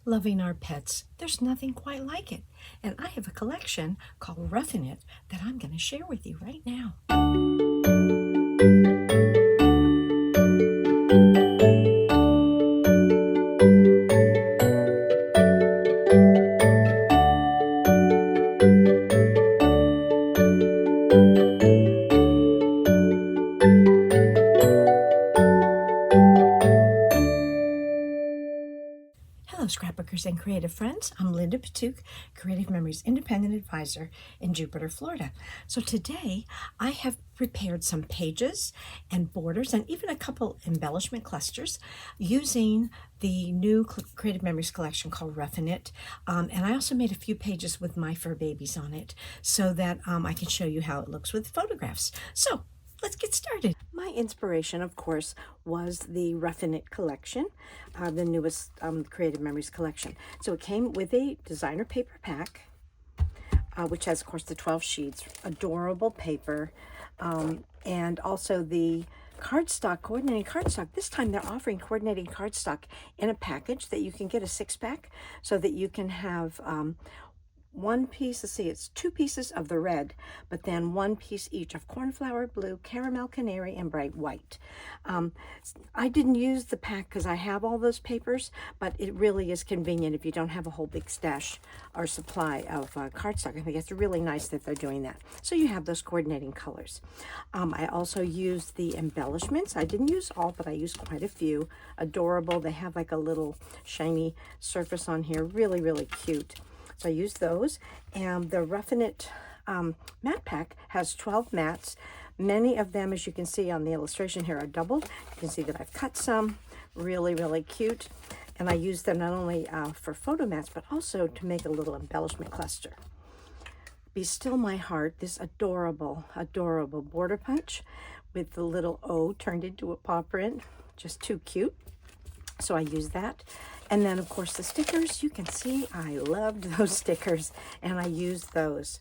Loving our pets, there's nothing quite like it. And I have a collection called Ruffin It that I'm going to share with you right now. Hello, scrapbookers and creative friends. I'm Linda Petuch, Creative Memories Independent Advisor in Jupiter, Florida. So today I have prepared some pages and borders and even a couple embellishment clusters using the new Creative Memories collection called Ruffin It. And I also made a few pages with my fur babies on it so that I can show you how it looks with photographs. So let's get started. My inspiration, of course, was the Ruffin It collection, the newest Creative Memories collection. So it came with a designer paper pack, which has, of course, the 12 sheets, adorable paper, and also the cardstock, coordinating cardstock. This time they're offering coordinating cardstock in a package that you can get a 6-pack so that you can have one piece, let's see, it's 2 pieces of the red, but then 1 piece each of cornflower blue, caramel canary, and bright white. I didn't use the pack because I have all those papers, but it really is convenient if you don't have a whole big stash or supply of cardstock. I think it's really nice that they're doing that. So you have those coordinating colors. I also used the embellishments. I didn't use all, but I used quite a few. Adorable. They have like a little shiny surface on here. Really, really cute. So I used those, and the Ruffin It matte pack has 12 mats. Many of them, as you can see on the illustration here, are doubled. You can see that I've cut some. Really, really cute. And I used them not only for photo mats, but also to make a little embellishment cluster. Be Still My Heart, this adorable, adorable border punch with the little O turned into a paw print. Just too cute. So I used that. And then, of course, the stickers. You can see I loved those stickers, and I used those.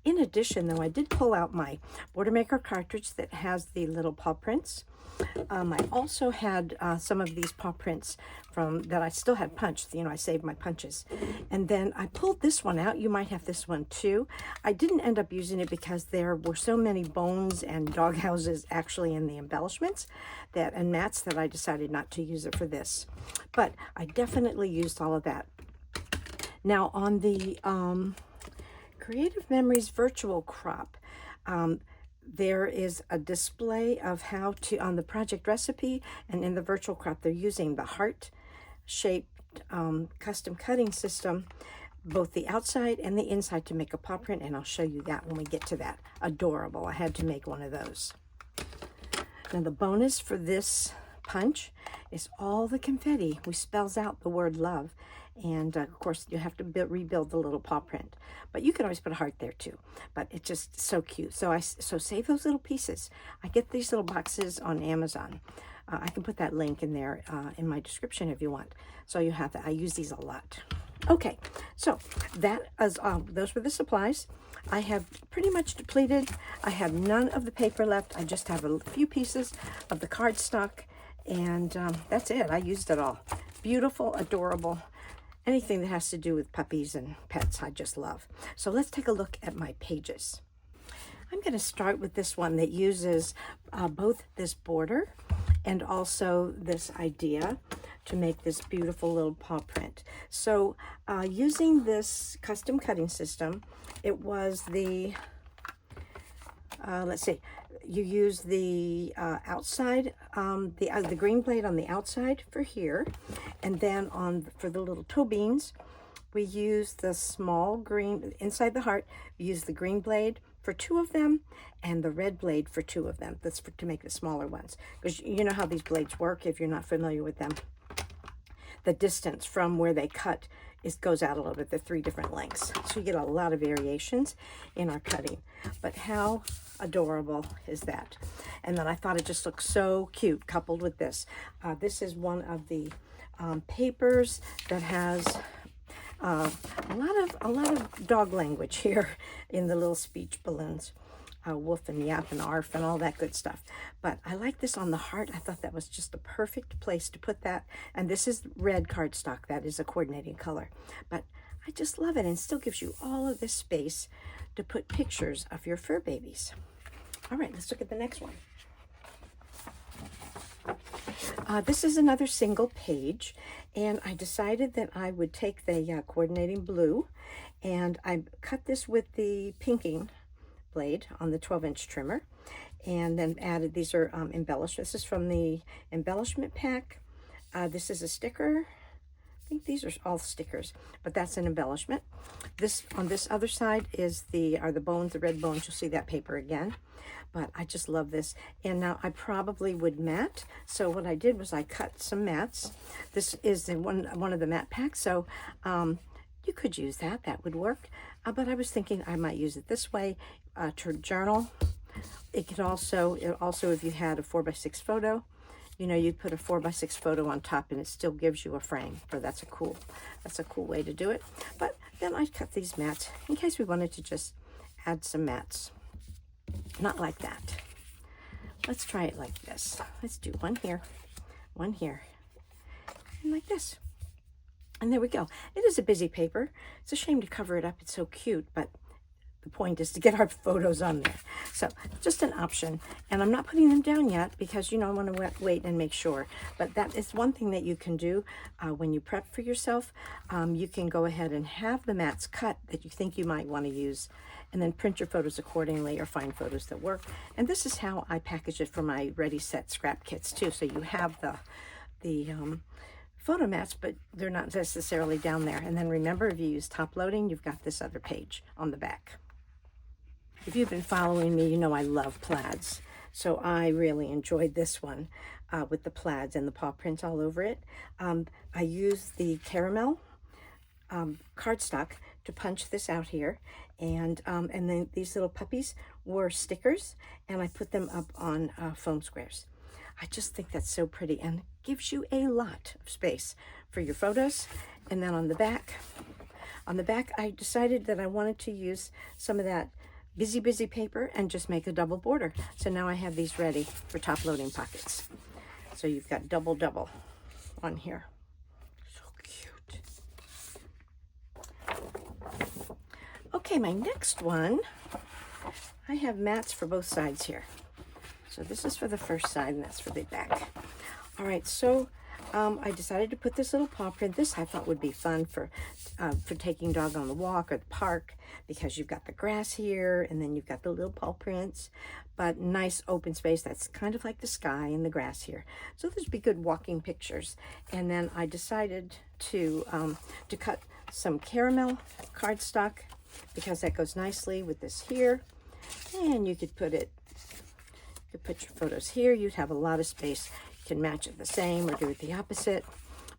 In addition, though, I did pull out my Border Maker cartridge that has the little paw prints. I also had some of these paw prints from that I still had punched. You know, I saved my punches. And then I pulled this one out. You might have this one too. I didn't end up using it because there were so many bones and dog houses actually in the embellishments and mats that I decided not to use it for this. But I definitely used all of that. Now on the Creative Memories virtual crop, there is a display of how to, on the project recipe and in the virtual crop, they're using the heart-shaped custom cutting system, both the outside and the inside, to make a paw print, and I'll show you that when we get to that. Adorable. I had to make one of those. Now the bonus for this punch is all the confetti, which spells out the word love. And of course, you have to rebuild the little paw print, but you can always put a heart there too. But it's just so cute. So save those little pieces. I get these little boxes on Amazon. I can put that link in there in my description if you want. So you have that. I use these a lot. Okay, so that is those were the supplies. I have pretty much depleted. I have none of the paper left. I just have a few pieces of the cardstock, and that's it. I used it all. Beautiful, adorable. Anything that has to do with puppies and pets, I just love. So let's take a look at my pages. I'm going to start with this one that uses both this border and also this idea to make this beautiful little paw print. So using this custom cutting system, it was the, let's see, you use the outside, the green blade on the outside for here, and then for the little toe beans, we use the small green inside the heart. We use the green blade for 2 of them, and the red blade for 2 of them. That's to make the smaller ones, because you know how these blades work if you're not familiar with them. The distance from where they cut goes out a little bit. They're 3 different lengths, so you get a lot of variations in our cutting. But how adorable is that? And then I thought it just looked so cute coupled with this. This is one of the papers that has a lot of dog language here in the little speech balloons. woof and yap and arf and all that good stuff. But I like this on the heart. I thought that was just the perfect place to put that. And this is red cardstock. That is a coordinating color. But I just love it, and it still gives you all of this space to put pictures of your fur babies. All right, let's look at the next one. This is another single page, and I decided that I would take the coordinating blue, and I cut this with the pinking blade on the 12-inch trimmer, and then added, these are embellishments. This is from the embellishment pack. This is a sticker. I think these are all stickers, but that's an embellishment. This, on this other side, are the bones, the red bones. You'll see that paper again. But I just love this. And now I probably would mat. So what I did was I cut some mats. This is one of the mat packs. So you could use that. That would work. But I was thinking I might use it this way to journal. It could also, if you had a 4x6 photo, you know, you'd put a 4x6 photo on top and it still gives you a frame. So that's a cool way to do it. But then I cut these mats in case we wanted to just add some mats. Not like that. Let's try it like this. Let's do one here, and like this. And there we go. It is a busy paper. It's a shame to cover it up. It's so cute, but the point is to get our photos on there. So just an option. And I'm not putting them down yet because, you know, I want to wait and make sure. But that is one thing that you can do when you prep for yourself. You can go ahead and have the mats cut that you think you might want to use, and then print your photos accordingly or find photos that work. And this is how I package it for my ready set scrap kits too. So you have the photo mats, but they're not necessarily down there. And then remember, if you use top loading, you've got this other page on the back. If you've been following me, you know I love plaids. So I really enjoyed this one with the plaids and the paw print all over it. I used the caramel cardstock to punch this out here. And then these little puppies were stickers, and I put them up on foam squares. I just think that's so pretty and gives you a lot of space for your photos. And then on the back, I decided that I wanted to use some of that busy paper and just make a double border. So now I have these ready for top loading pockets. So you've got double on here. So cute. Okay, my next one, I have mats for both sides here. So this is for the first side and that's for the back. All right, so I decided to put this little paw print. This I thought would be fun for taking dog on the walk or the park, because you've got the grass here and then you've got the little paw prints, but nice open space that's kind of like the sky and the grass here. So this would be good walking pictures. And then I decided to cut some caramel cardstock because that goes nicely with this here. And you could put your photos here. You'd have a lot of space. You can match it the same or do it the opposite.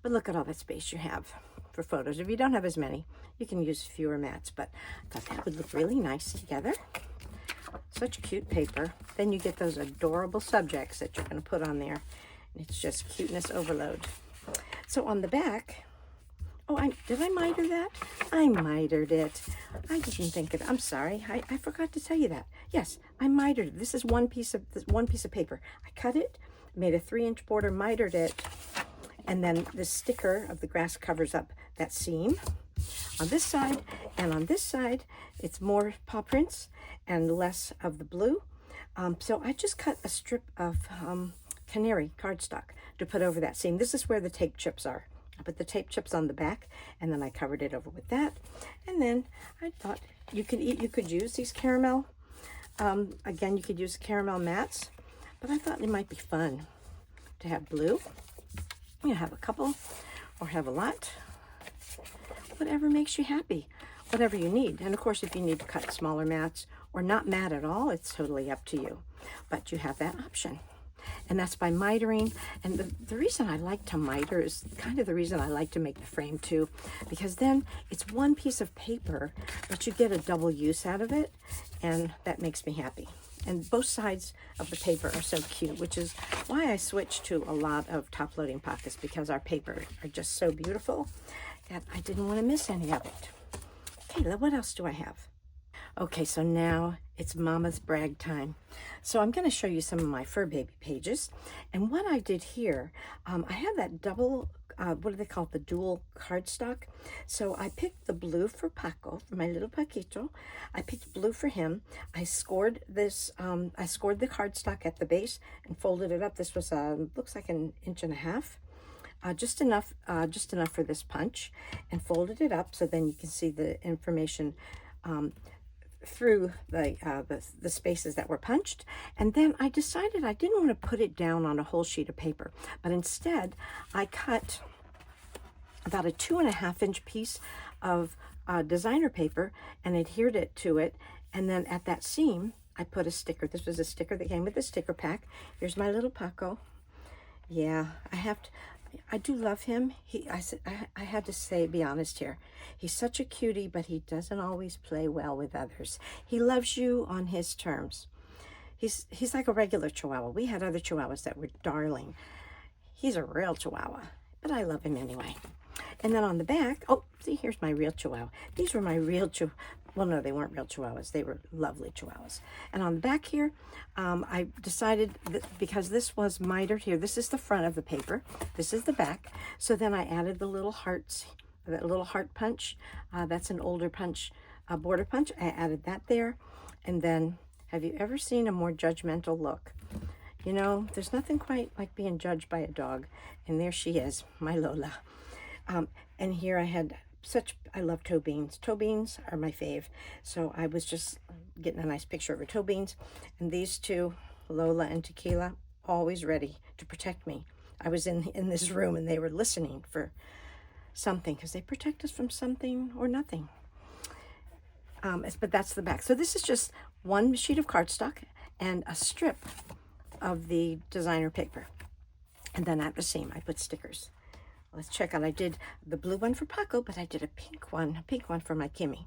But look at all that space you have for photos. If you don't have as many, you can use fewer mats. But I thought that would look really nice together. Such cute paper. Then you get those adorable subjects that you're going to put on there. And it's just cuteness overload. So on the back, did I miter that? I mitered it. I didn't think it. I'm sorry. I forgot to tell you that. Yes, I mitered it. This is one piece of paper. I cut it, made a 3-inch border, mitered it, and then the sticker of the grass covers up that seam on this side, and on this side it's more paw prints and less of the blue. So I just cut a strip of canary cardstock to put over that seam. This is where the tape chips are. I put the tape chips on the back, and then I covered it over with that. And then I thought you could use these caramel. Again, you could use caramel mats, but I thought it might be fun to have blue. You have a couple or have a lot. Whatever makes you happy, whatever you need. And of course, if you need to cut smaller mats or not mat at all, it's totally up to you. But you have that option. And that's by mitering. And the reason I like to miter is kind of the reason I like to make the frame too, because then it's one piece of paper, but you get a double use out of it, and that makes me happy. And both sides of the paper are so cute, which is why I switched to a lot of top loading pockets, because our paper are just so beautiful that I didn't want to miss any of it. Okay, what else do I have? Okay, so now it's Mama's brag time. So I'm going to show you some of my fur baby pages. And what I did here, I have that double, what do they call it, the dual cardstock. So I picked the blue for Paco, for my little Paquito. I picked blue for him. I scored this, I scored the cardstock at the base and folded it up. This was, looks like an 1.5 inches. Just enough for this punch, and folded it up so then you can see the information through the spaces that were punched. And then I decided I didn't want to put it down on a whole sheet of paper, but instead I cut about a 2.5-inch piece of designer paper and adhered it to it, and then at that seam I put a sticker. This was a sticker that came with the sticker pack. Here's my little Paco. Yeah, I do love him. I had to say, be honest here. He's such a cutie, but he doesn't always play well with others. He loves you on his terms. He's like a regular Chihuahua. We had other Chihuahuas that were darling. He's a real Chihuahua, but I love him anyway. And then on the back, oh, see, here's my real Chihuahua. These were my real Chihuahua. Well, no, they weren't real Chihuahuas. They were lovely Chihuahuas. And on the back here, I decided that because this was mitered here, this is the front of the paper, this is the back. So then I added the little hearts, that little heart punch. That's an older punch, border punch. I added that there. And then, have you ever seen a more judgmental look? You know, there's nothing quite like being judged by a dog. And there she is, my Lola. And here I had I love toe beans. Toe beans are my fave. So I was just getting a nice picture of her toe beans. And these two, Lola and Tequila, always ready to protect me. I was in this room and they were listening for something because they protect us from something or nothing. But that's the back. So this is just one sheet of cardstock and a strip of the designer paper. And then at the seam, I put stickers. Let's check out. I did the blue one for Paco, but I did a pink one for my Kimmy.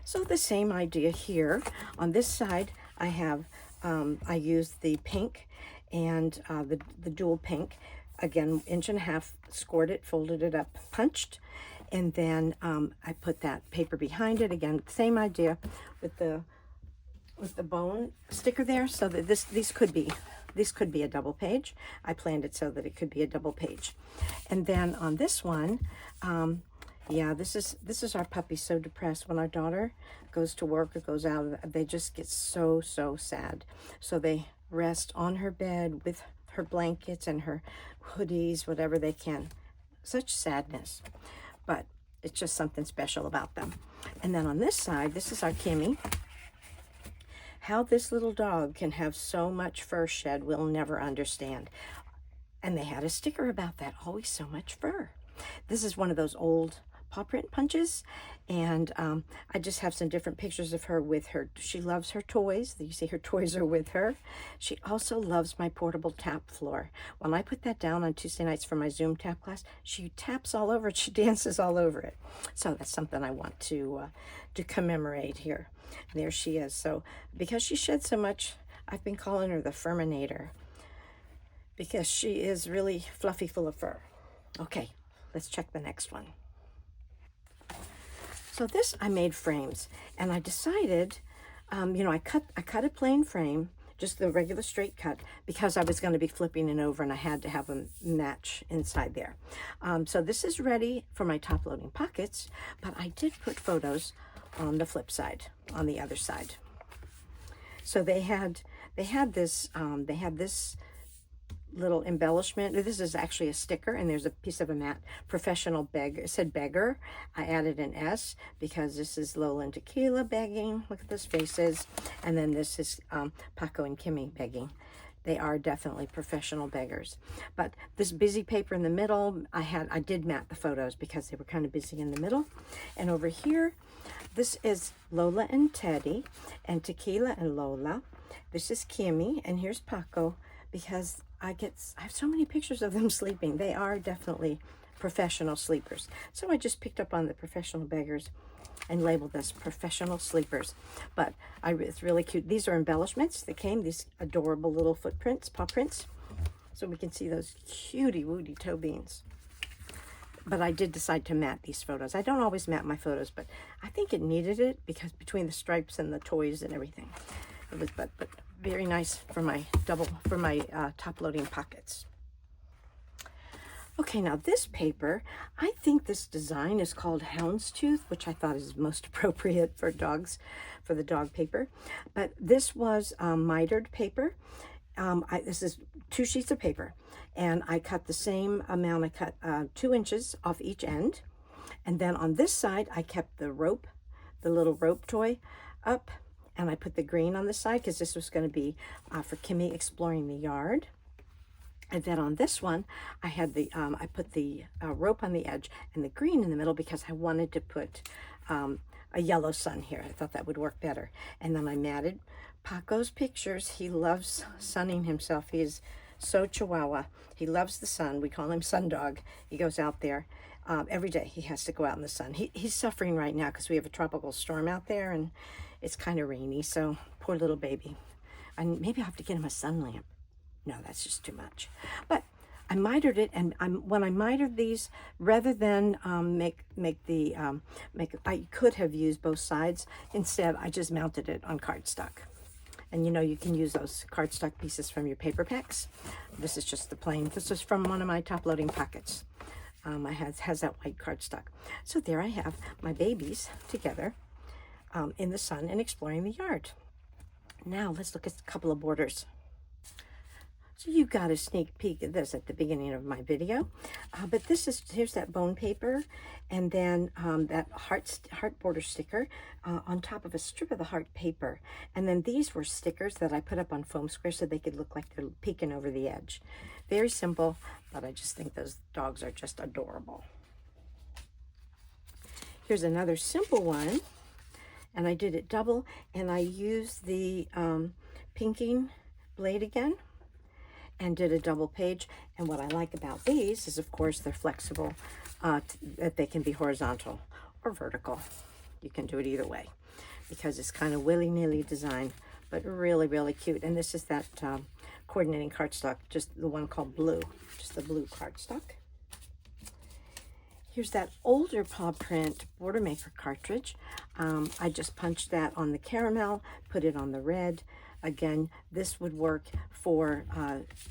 So the same idea here. On this side, I have, I used the pink and the dual pink. Again, 1.5 inches, scored it, folded it up, punched. And then I put that paper behind it. Again, same idea with the bone sticker there, so that this could be a double page. I planned it so that it could be a double page. And then on this one, yeah, this is our puppy, so depressed. When our daughter goes to work or goes out, they just get so sad. So they rest on her bed with her blankets and her hoodies, whatever they can. Such sadness, but it's just something special about them. And then on this side, this is our Kimmy. How this little dog can have so much fur shed, we'll never understand. And they had a sticker about that, always so much fur. This is one of those old paw print punches, and I just have some different pictures of her with her. She loves her toys. You see her toys are with her. She also loves my portable tap floor. When I put that down on Tuesday nights for my Zoom tap class, she taps all over it. She dances all over it. So that's something I want to commemorate here. There she is. So because she sheds so much, I've been calling her the Furminator, because she is really fluffy, full of fur. Okay, let's check the next one. So this, I made frames, and I decided, you know, I cut a plain frame, just the regular straight cut, because I was going to be flipping it over and I had to have them match inside there. So this is ready for my top loading pockets, but I did put photos on the flip side, on the other side. So they had this little embellishment. This is actually a sticker, and there's a piece of a mat, professional beggar. It said beggar. I added an S because this is Lola and Tequila begging. Look at those faces. And then this is Paco and Kimmy begging. They are definitely professional beggars. But this busy paper in the middle, I did mat the photos because they were kind of busy in the middle. And over here, this is Lola and Teddy, and Tequila and Lola. This is Kimmy, and here's Paco, because I have so many pictures of them sleeping. They are definitely professional sleepers. So I just picked up on the professional beggars and labeled this professional sleepers. But it's really cute. These are embellishments that came, these adorable little footprints, paw prints. So we can see those cutie woody toe beans. but I did decide to mat these photos. I don't always mat my photos, but I think it needed it because between the stripes and the toys and everything, it was but very nice for my top loading pockets. Okay, now this paper, I think this design is called Houndstooth, which I thought is most appropriate for dogs, for the dog paper. But this was mitered paper. This is 2 sheets of paper, and I cut the same amount. I cut 2 inches off each end, and then on this side I kept the rope, the little rope toy up, and I put the green on the side because this was going to be for Kimmy exploring the yard. And then on this one, I had the I put the rope on the edge and the green in the middle because I wanted to put a yellow sun here. I thought that would work better. And then I matted Paco's pictures. He loves sunning himself. He is so Chihuahua. He loves the sun. We call him Sun Dog. He goes out there every day. He has to go out in the sun. He's suffering right now because we have a tropical storm out there and it's kind of rainy. So poor little baby. And maybe I'll have to get him a sun lamp. No, that's just too much. But I mitered it, and when I mitered these, rather than I could have used both sides. Instead, I just mounted it on cardstock. And you know, you can use those cardstock pieces from your paper packs. This is just the plain. This is from one of my top loading pockets. It has that white cardstock. So there I have my babies together in the sun and exploring the yard. Now let's look at a couple of borders. So you got a sneak peek at this at the beginning of my video, but here's that bone paper, and then that heart border sticker on top of a strip of the heart paper, and then these were stickers that I put up on foam squares so they could look like they're peeking over the edge. Very simple, but I just think those dogs are just adorable. Here's another simple one, and I did it double, and I used the pinking blade again and did a double page. And what I like about these is, of course, they're flexible, that they can be horizontal or vertical. You can do it either way because it's kind of willy-nilly design, but really, really cute. And this is that coordinating cardstock, just the one called Blue, just the blue cardstock. Here's that older paw print border maker cartridge. I just punched that on the caramel, put it on the red. Again, this would work for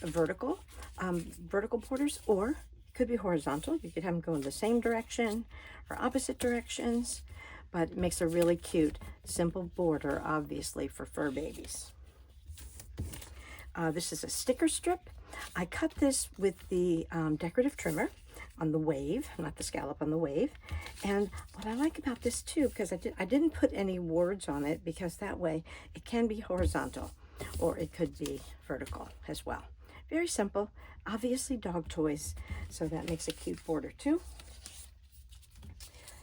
vertical borders, or it could be horizontal. You could have them go in the same direction or opposite directions, but it makes a really cute, simple border, obviously, for fur babies. This is a sticker strip. I cut this with the decorative trimmer on the wave, not the scallop, on the wave. And what I like about this too, because I didn't put any words on it, because that way it can be horizontal or it could be vertical as well. Very simple, obviously dog toys, so that makes a cute border too.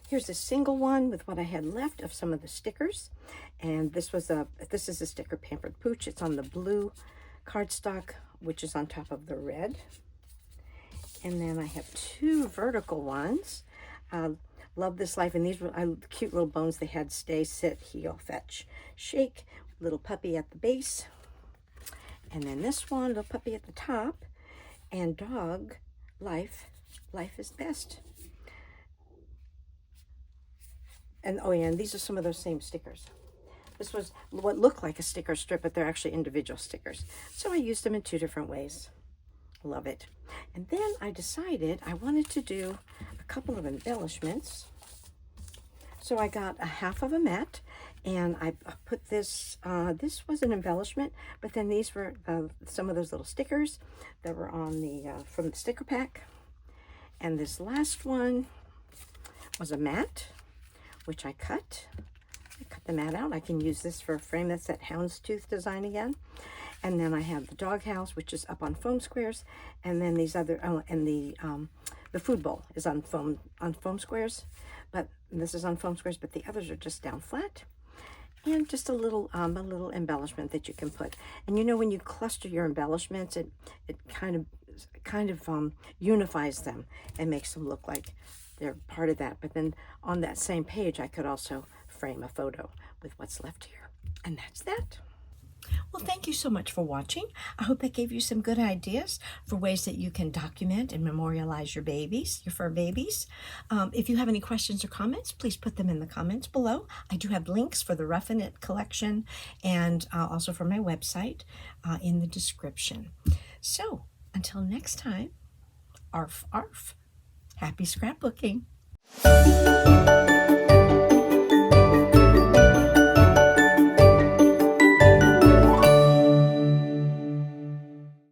Here's a single one with what I had left of some of the stickers, and this is a sticker, Pampered Pooch. It's on the blue cardstock, which is on top of the red. And then I have 2 vertical ones. Love This Life, and these were cute little bones. They had stay, sit, heel, fetch, shake, little puppy at the base. And then this one, little puppy at the top, and dog, life is best. And oh yeah, and these are some of those same stickers. This was what looked like a sticker strip, but they're actually individual stickers. So I used them in 2 different ways. Love it. And then I decided I wanted to do a couple of embellishments. So I got a half of a mat, and I put this, this was an embellishment, but then these were some of those little stickers that were on the, from the sticker pack. And this last one was a mat, which I cut. I cut the mat out. I can use this for a frame. That's that houndstooth design again. And then I have the doghouse, which is up on foam squares, and then these other, and the food bowl is on foam squares, but this is on foam squares, but the others are just down flat, and just a little embellishment that you can put. And you know, when you cluster your embellishments, it kind of unifies them and makes them look like they're part of that. But then on that same page, I could also frame a photo with what's left here, and that's that. Well, thank you so much for watching. I hope that gave you some good ideas for ways that you can document and memorialize your babies, your fur babies. If you have any questions or comments, please put them in the comments below. I do have links for the Ruffin It collection and also for my website in the description. So, until next time, arf, arf. Happy scrapbooking.